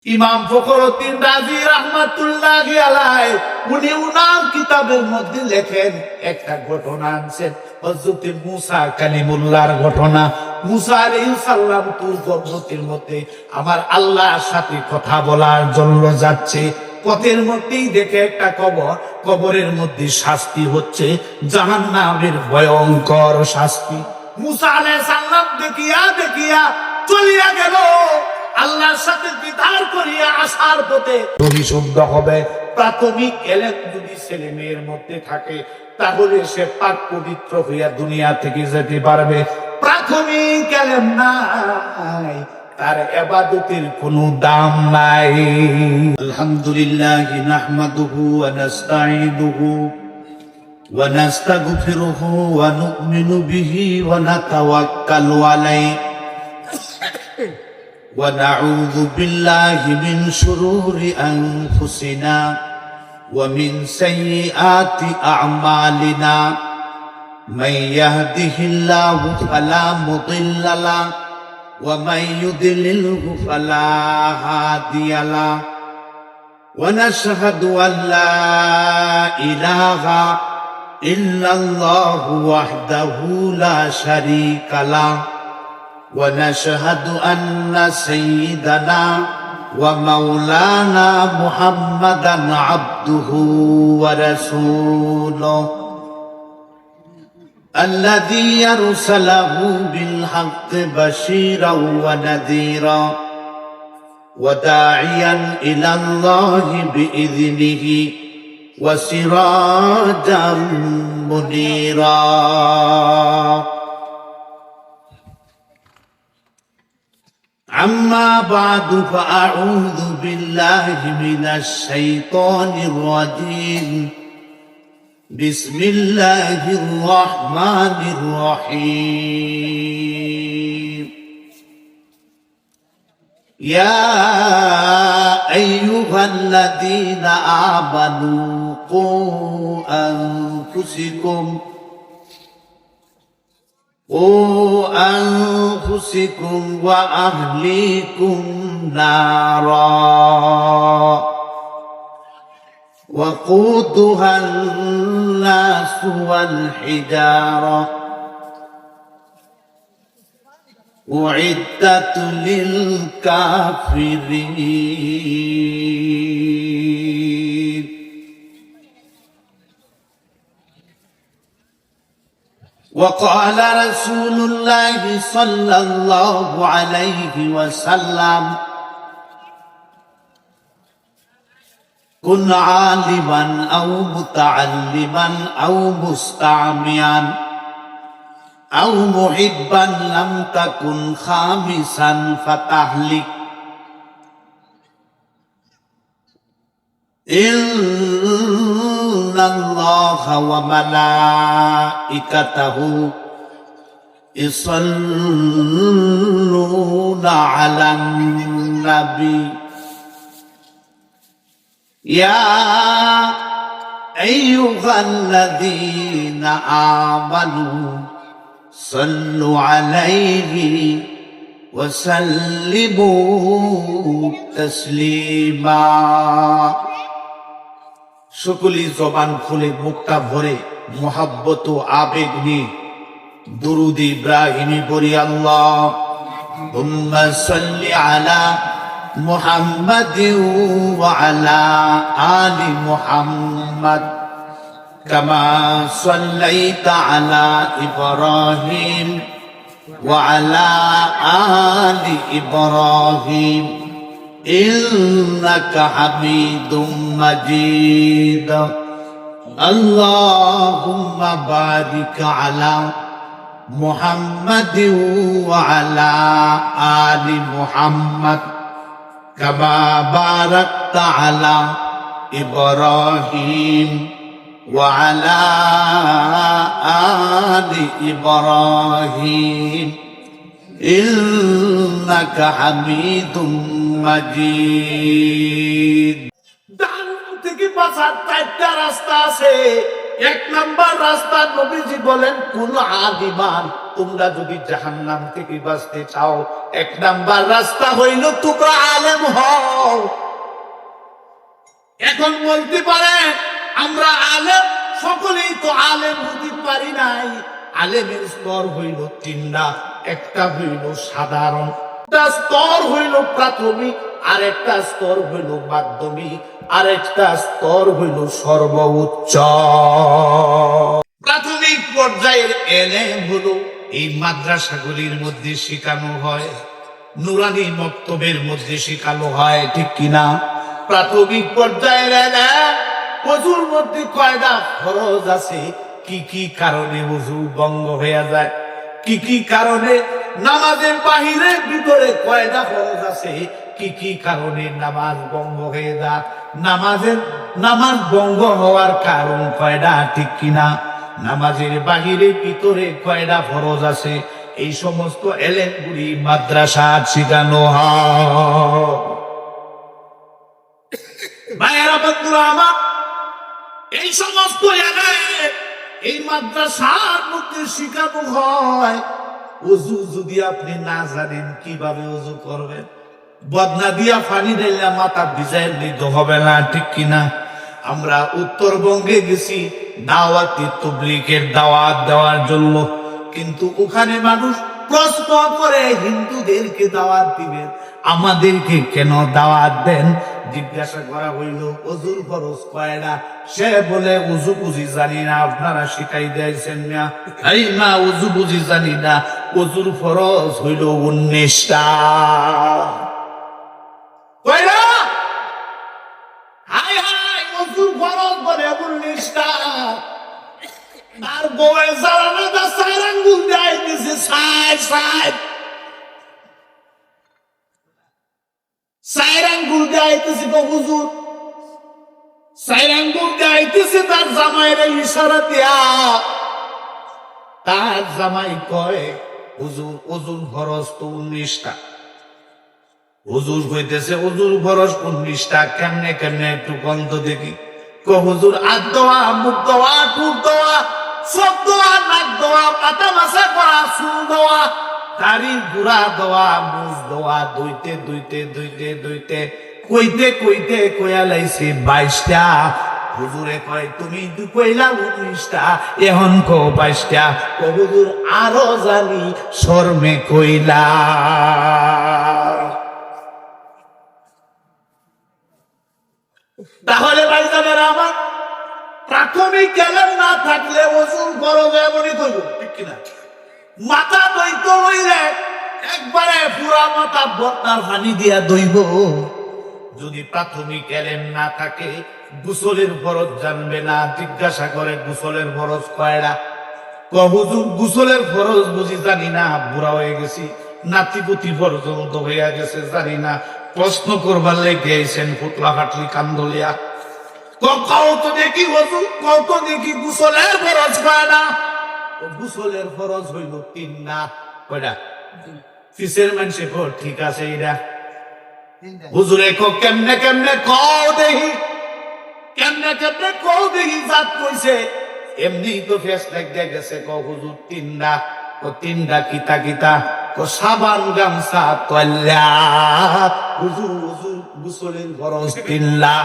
ইমাম ফখরুদ্দিন রাজি রাহমাতুল্লাহি আলাইহি উনি উনার কিতাবের মধ্যে লেখেন একটা ঘটনা আনছেন হযরত মুসা কালিমুল্লাহর ঘটনা। মুসা আলাইহিস সালাম তুর পর্বতের মধ্যে আমার আল্লাহর সাথে কথা বলার জন্য যাচ্ছে, পথের মধ্যেই দেখে একটা কবর, কবরের মধ্যে শাস্তি হচ্ছে জাহান্নামের ভয়ঙ্কর শাস্তি। মুসা আলাইহিস সালাম দেখিয়া চলিয়া গেল। আল্লাহর সাথে বিধার করিয়া আসার পথে পরিশুদ্ধ হবে। প্রাথমিক এলেম যদি ছেলে মেয়ের মধ্যে থাকে তাহলে সে পাক পবিত্র হইয়া দুনিয়া থেকে যেতে পারবে। প্রাথমিক এলেম নাই, তার ইবাদতের কোনো দাম নাই। আলহামদুলিল্লাহ নাহমাদুহু ওয়া নাস্তাঈনুহু ওয়া নাস্তাগফিরুহু ওয়া নু'মিনু বিহি ওয়া নাতাওয়াক্কালু আলাইহি ونعوذ بالله من شرور أنفسنا ومن سيئات أعمالنا من يهده الله فلا مضل له ومن يضلله فلا هادي له ونشهد أن لا إله إلا الله وحده لا شريك له ونشهد أن سيدنا ومولانا محمدا عبده ورسوله الذي أرسله بالحق بشيرا ونذيرا وداعيا إلى الله بإذنه وسراجا منيرا أما بعد فأعوذ بالله من الشيطان الرجيم بسم الله الرحمن الرحيم يا أيها الذين آمنوا قوا أنفسكم وأهليكم نارا وقودها الناس والحجارة أعدت للكافرين وقال رسول الله صلى الله عليه وسلم كن عالما أو متعلما أو مستعميا أو محبا لم تكن خامسا فتهلك إن الله وملائكته يصلون على النبي يا أيها الذين آمنوا صلوا عليه وسلموا تسليما সকলি জবান খুলে মুক্তা ভরে মোহাব্বত ও আবেগ নিয়ে দুরুদ ইব্রাহিমি পড়ি। আল্লাহুম্মা সাল্লি আলা মুহাম্মাদিন ওয়া আলা আলি মুহাম্মাদ কামা সাল্লাইতা আলা ইব্রাহিম ওয়া আলা আলি ইব্রাহিম إنك حميد مجيد اللهم بارك على محمد وعلى آل محمد كما باركت على إبراهيم وعلى آل إبراهيم إنك حميد مجيد। জাহান্নাম থেকে বাঁচার চারটা রাস্তা আছে। এক নাম্বার রাস্তা নবীজি বলেন কোন আদিমান, তোমরা যদি জাহান্নাম থেকে বাঁচতে চাও এক নাম্বার রাস্তা হইল তোমরা আলেম হও। এখন বলতে পারে আমরা আলেম, সকলেই তো আলেম হতে পারি নাই। আলেমের স্তর হইল তিনটা, একটা হইল সাধারণ, একটা স্তর হইল প্রাথমিক, আর একটা স্তর হইল মাধ্যমিক, আর একটা স্তর হইল সর্বোচ্চ। প্রাথমিক পর্যায়ের এলেম হলো এই মাদ্রাসাগুলির মধ্যে শেখানো হয়, নুরানি মক্তবের মধ্যে শেখানো হয়, ঠিক কিনা? প্রাথমিক পর্যায়ের এলেম, ওযুর মধ্যে কয়টা ফরজ আছে, কি কি কারণে ওযু ভঙ্গ হয়ে যায়, কি কি কারণে নামাজের বাহিরে ভিতরে কয়টা ফরজ আছে, কি কি কারণে নামাজ ভঙ্গ হয়ে যায়, নামাজ ভঙ্গ হওয়ার কারণ কয়টা, ঠিক কিনা? নামাজের বাহিরে ভিতরে কয়টা ফরজ আছে, এই সমস্ত এলেমগুলি মাদ্রাসা শেখানো হয়। ভাইয়েরা বন্ধুরা আমার, এই সমস্ত এই মাদ্রাসার মধ্যে শেখানো হয়। ওযু যদি আপনি না জানেন কিভাবে ওযু করবেন, বদনা দিয়া পানি ঢেলে মাথা ভিজাই নিতে হবে না, ঠিক কিনা? আমরা উত্তরবঙ্গে গেছি দাওয়াতি তাবলীগের দাওয়াত দেওয়ার জন্য, কিন্তু ওখানে মানুষ প্রশ্ন করে হিন্দুদেরকে দাওয়াত দিবেন, আমাদেরকে কেন দাওয়াত দেন? জিজ্ঞাসা করা হইল ওযুর ফরজ কয়টা? সে বলে ওযু বুঝি জানি না, আপনারা শিখাই দিয়েছেন না। এই না, ওযু বুঝি জানি না, ওযুর ফরজ হইল 19টা। কয়টা? হাই হাই, ওযুর ফরজ বলে 19টা। আর বউয়ের জ্বালানো দা 4 আঙ্গুল দেয় দিছে, 4 আঙ্গুল দেয়াইতেছে তো হুজুর, 4 আঙ্গুল দেয়াইতেছে তার জামাইরে ইশারা দিয়া। তার জামাই কয় হুজুর ওযুর ফরজ তো 19টা। হুজুর কইতেছে ওযুর ফরজ 19টা, কেমনে কেমনে একটু গন্ধ দেখি। হুজুর হাত দেওয়া, মুখ দেওয়া, ঠোঁট দেওয়া, চোখ দেওয়া, নাক দেওয়া, মাথা মাসা করা, চুল দেওয়া, দাড়ি গুড়া দেওয়া, মুখ দেওয়া, ধুইতে ধুইতে ধুইতে ধুইতে কইতে কইতে কইয়া লাইছে 22টা। হুজুরে কয় তুমি কইলা 19টা, এখন কো 22টা। হুজুর আরো জানি, শরমে কইলা। তাহলে ভাইজানের আমার, প্রাথমিক এলেম না থাকলে ওযুর ফরজ এমনই কইব, ঠিক কিনা? মাথা ধুইতে হইলে একবারে পুরা মাথা বদনার পানি দিয়া ধুইব। যদি প্রাথমিক এলেম না থাকে, গোসলের ফরজ জানবে না, জিজ্ঞাসা করে গোসলের ফরজ কয়টা? হুজুর গোসলের ফরজ বুঝি জানি না, বুড়া হয়ে গেছি, নাতিপুতি পর্যন্ত হইয়া গেছে জানি না, প্রশ্ন করবার লেগে আইছেন পুতলা ফাটলি কান্দলিয়া। কও তো দেখি হুজুর, কও তো দেখি গোসলের ফরজ কয়টা? গোসলের ফরজ হইল 3টা। কয়টা? ফিসের মানুষে ঠিক আছে এরা। হুজুরে কেমনে কেমনে কও দেখি, কেমনে কেমনে কও দেখি, জাত কইছে এমনি তো ফেস লাগিয়ে গেছে। হুজুর 3টা। 3টা কিতা কিতা? সাবান, গামছা, তৈলা। হুজুর হুজুর গোসলের ফরজ 3টা।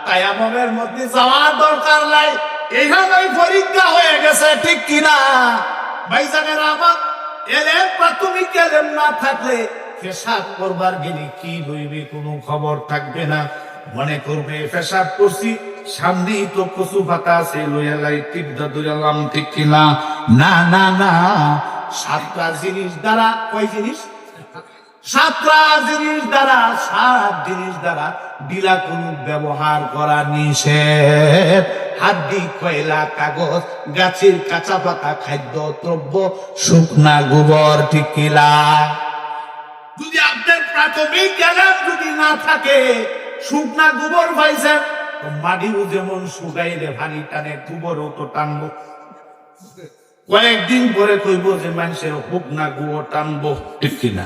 কায়ামের মধ্যে যাওয়ার দরকার নাই, এইখানেই পরীক্ষা হয়ে গেছে, ঠিক কিনা? ভাইজানের আমার, এলেম প্রাথমিক এলেম না থাকলে পেশাব করবার গেলে কি হইবে কোনো খবর থাকবে না। মনে করবে পেশাব করছি, সামনেই তো কচু পাতা আছে, লইয়া যাই তীব্র দৌড়ালাম, ঠিক কিনা? না না না, 7টা জিনিস দ্বারা, কয় জিনিস? 7টা জিনিস দ্বারা, 7 জিনিস দ্বারা বিলা কোনো ব্যবহার করা নিষেধ। হাড্ডি, কয়লা, কাগজ, গাছের কাঁচা পাতা, খাদ্য দ্রব্য, শুকনা গোবর, ঠিক কিনা? যদি আপনার প্রাথমিক জ্ঞান যদি না থাকে, শুকনা গোবর পাইছেন, মাটিও যেমন শুকাইলে ভারী টানে, গোবরও তো টানবো। কয়েকদিন পরে কইব যে মানুষের শুকনা গোবর টানবো, ঠিক কিনা?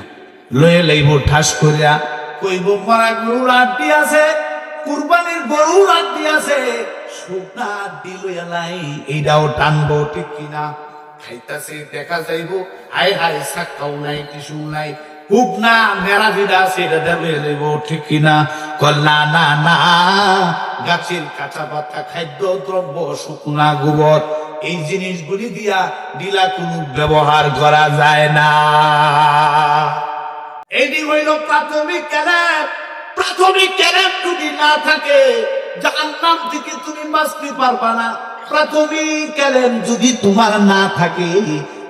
লয়ে লাইব ঠাস করিয়া, কইব মরা গরুর আড্ডি আছে, কুরবানির গরুর আড্ডি আছে, শুকনা দিল এলাই এইটাও টানবো ঠিক কিনা খাইতাছে দেখা যাইবো হাই হাই সাক্কাও নাই কিছু নাই খুব না মেরা ভিড়া আছে এটা দেবে যাইব ঠিক কিনা কল্লা না না গাছের কাঁচা পাতা খাদ্য দ্রব্য শুকনা গোবর এই জিনিসগুলি দিয়া দিলা কোনো ব্যবহার করা যায় না। এটি হইল প্রাথমিক ক্যালেব। প্রাথমিক ক্যালেব যদি না থাকে জাহান্নাম থেকে তুমি বাঁচতে পারবা না। প্রাথমিক ক্যালেব যদি তোমার না থাকে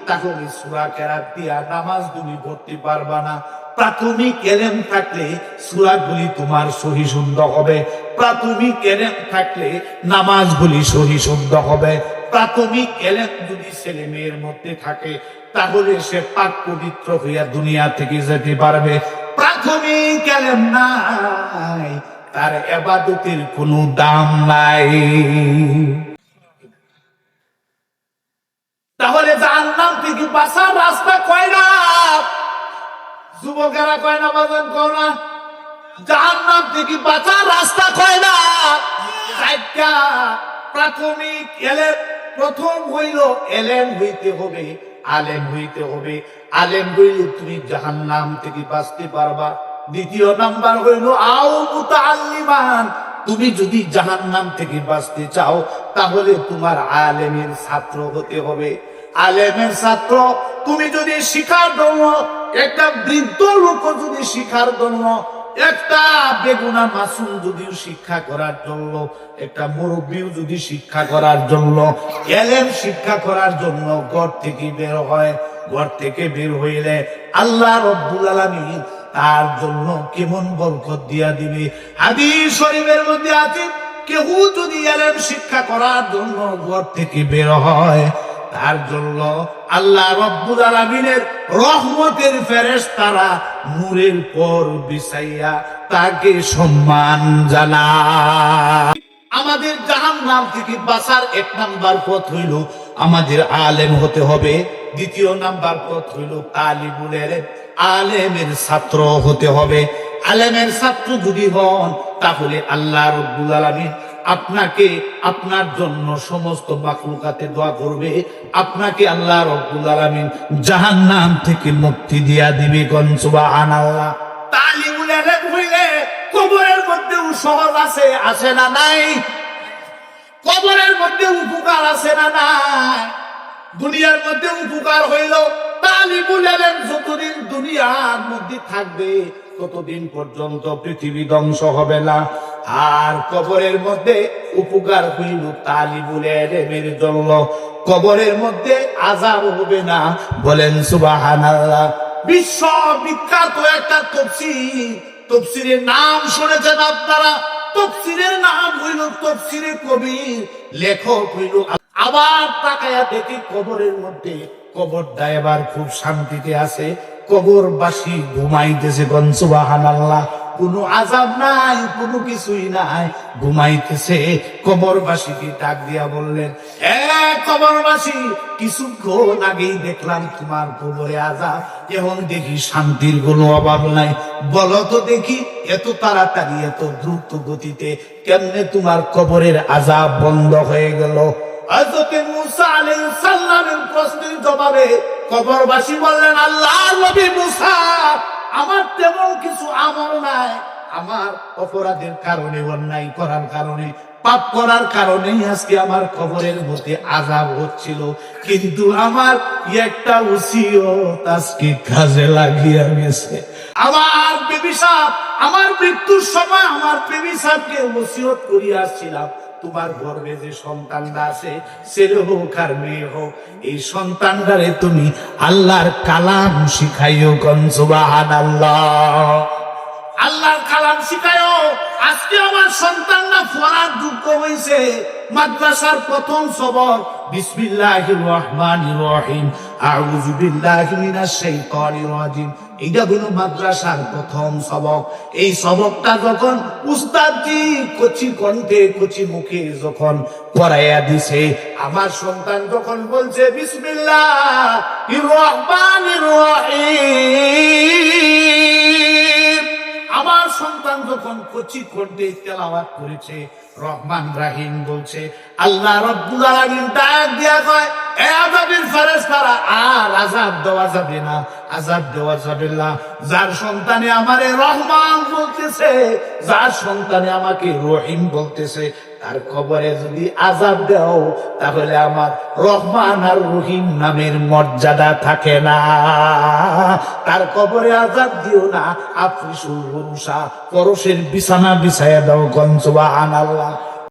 তাহলে সূরা কেরাত দিয়া নামাজ তুমি পড়তে পারবা না। প্রাথমিক এলেম থাকলে সূরাগুলি তোমার সহি শুদ্ধ হবে। প্রাথমিক এলেম থাকলে নামাজগুলি সহি শুদ্ধ হবে। প্রাথমিক এলেম যদি ছেলে মেয়ের মধ্যে থাকে তাহলে সে পাক পবিত্র হইয়া দুনিয়া থেকে যেতে পারবে। প্রাথমিক এলেম নাই তার ইবাদতের কোনো দাম নাই। তাহলে জাহান্নাম থেকে বাঁচার রাস্তা কয়টা? যুবকেরা কয় না বাজান কও না? জাহান্নাম থেকে বাঁচার রাস্তা কয়টা? চারটা। প্রাথমিক এলেম প্রথম হইল এলেম হইতে হবে, আলেম হইতে হবে। আলেম হইলে তুমি জাহান্নাম থেকে বাঁচতে পারবা। দ্বিতীয় নাম্বার হইল আও মুতাআল্লিমান, তুমি যদি জাহান্নাম থেকে বাঁচতে চাও তাহলে তোমার আলেমের ছাত্র হতে হবে। আলেমের ছাত্র তুমি যদি শিখার জন্য একটা বৃদ্ধ লোক যদি শিখার জন্য একটা বেগুনা মাসুম যদি শিক্ষা করার জন্য একটা মুরব্বীও যদি শিক্ষা করার জন্য এলেম শিক্ষা করার জন্য ঘর থেকে বের হয়, ঘর থেকে বের হইলে আল্লাহ রব্বুল আলামিন তার জন্য কেমন বরকত দিয়া দিবে। হাদিস শরীফের মধ্যে আছে কেউ যদি এলেম শিক্ষা করার জন্য ঘর থেকে বের হয় তার জন্য আল্লাহ রব্বুল আলামিনের রহমতের ফেরেশতারা নূরের পর বিছাইয়া তাকে সম্মান জানায়। আমাদের জাহান্নাম থেকে বাঁচার এক নাম্বার পথ হইল আমাদের আলেম হতে হবে। দ্বিতীয় নাম্বার পথ হইল তালিবুল ইলম, আলেমের ছাত্র হতে হবে। আলেমের ছাত্র যদি হন তাহলে আল্লাহ রব্বুল আলামিন আপনাকে আপনার জন্য সমস্ত মাখলুকাতে দোয়া করবে। আপনাকে আল্লাহ রব্বুল আলামিন জাহান্নাম থেকে মুক্তি দিয়া দিবে। কোন সুবহানাল্লাহ। তালিবুল ইলম হইলে কবরের মধ্যে সহজ আছে, আছে না নাই? কবরের মধ্যে উপকার আছে না নাই? দুনিয়ার মধ্যে উপকার হইল তালিবুল ইলম যতদিন দুনিয়ার মধ্যে থাকবে ততদিন পর্যন্ত পৃথিবী ধ্বংস হবে না। আর কবরের মধ্যে উপকার হইল তালিবুল ইলমের জন্য, কবরের মধ্যে আযাব হবে না। বলেন সুবহানাল্লাহ। বিশ্ব বিখ্যাত একটা তাফসীর, তাফসীরের নাম শুনেছেন আপনারা? তাফসীরের নাম হইল তাফসীরে কবির। লেখক হইল আবার তাকায়া দেখি কবরের মধ্যে কবরটা এবার খুব শান্তিতে আছে, কবরবাসী ঘুমাইতেছে। কোন সুবহানাল্লাহ। কোনো আযাব নাই, কোনো কিছুই নাই, ঘুমাইতেছে। কবরবাসীকে ডাক দিয়া বললেন, এ কবরবাসী, কিছুক্ষণ আগেই দেখলাম তোমার কবরে আযাব, এখন দেখি শান্তির কোনো অভাব নাই। বলো তো দেখি এত তাড়াতাড়ি এত দ্রুত গতিতে কেমনে তোমার কবরের আযাব বন্ধ হয়ে গেল? হযরত মুসা আলাইহিস সালামের প্রশ্নের জবাবে কবরবাসী বললেন, আল্লাহর নবী মুসা, আমার তেমন কিছু আমল নাই। আমার অপরাধের কারণে, অন্যায় করার কারণে, পাপ করার কারণেই আজকে আমার কবরের মধ্যে আযাব হচ্ছিল। কিন্তু আমার একটা ওসিয়ত আজকে কাজে লাগিয়ে গেছে। আমার বিবি সাহেব, আমার মৃত্যুর সময় আমার বিবি সাহেবকে ওসিয়ত করিয়া আসছিলাম, তোমার গর্ভে যে সন্তানটা আছে, ছেলে হোক আর মেয়ে হোক, এই সন্তানটারে তুমি আল্লাহর কালাম শিখাইও। কোন সুবহানাল্লাহ। আল্লাহর কালাম শিখাইও। আজকে আমার সন্তানরা পড়ার যোগ্য হয়েছে। মাদ্রাসার প্রথম সবক বিসমিল্লাহির রহমানির রহিম, আউযু বিল্লাহি মিনাশ শাইতানির রাজিম। এইটা হলো মাদ্রাসার প্রথম সবক। এই সবকটা যখন উস্তাদজি কচি কণ্ঠে কচি মুখে যখন পড়াইয়া দিছে, আমার সন্তান যখন বলছে বিসমিল্লাহির রহমানির রহিম, আমার সন্তান যখন কচি কণ্ঠে তেলাওয়াত করেছে, রহমান রাহিম বলছে, আল্লাহ রব্বুল আলামিন ডাক দিয়া কয়, এ আযাবের ফেরেশতারা, আর আযাব দেওয়া যাবে না, আযাব দেওয়া যাবে না। যার সন্তানে আমারে রহমান বলতেছে, যার সন্তানে আমাকে রহিম বলতেছে, তার কবরে যদি আযাব দাও, তাহলে আমার রহমান আর রহিম নামের মর্যাদা থাকে না। তার কবরে আযাব দিও না, আফরিসুল ফুরুশা, পরশের বিছানা বিছায়া দাও। সুবহানাল্লাহ।